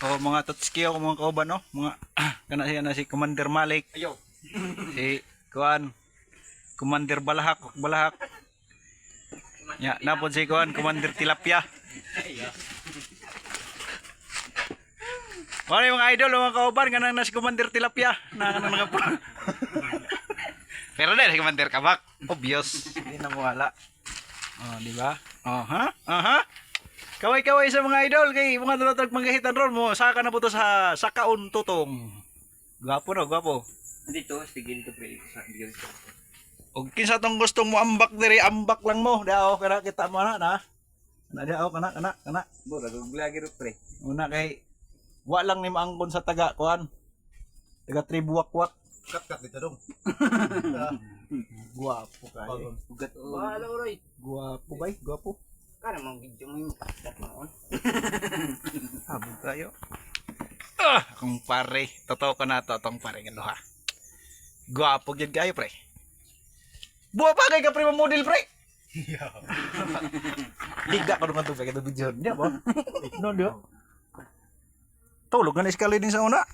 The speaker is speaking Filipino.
O mga Tutski o mga kauban no, mga kana siya na si Commander Malik. Ayo. Si kuan Commander Balahak, Balahak. Ya, napod si kuan Commander Tilapia. Wala yung mga idol mga kauban kanang na si Commander Tilapia na pero na si Commander Kabak, obvious. Hindi na mawala. Oh, di ba? Aha. Aha. Kaway-kaway sa mga idol kay mga nalatag manggahitan ron mo saka na po to sa sakaon tutong. Gwapo no, gwapo. Dito, sige dito pre. Sa dito. Og kinsa tong gustong mo ambak diri, ambak lang mo. Dao kana kita mo na. Na dao kana. Bo, lagi ro pre. Una kay wa lang ni maangkon sa taga kuan. Taga Tribuwak-wak. Kat dito dong. Gwapo kayo. Ugat o. Wala oray. Gwapo bay, gwapo. Kana mang video mo yung pastat mo. Habog kayo. Akong pare. Totoo ko na to, tong pare nga ha. Gwapo gyud kayo, pre. Buwa pa kay ka pre model, pre. Liga ko naman to kay video niya ba? No, dio. Tulog na iskali din sa una.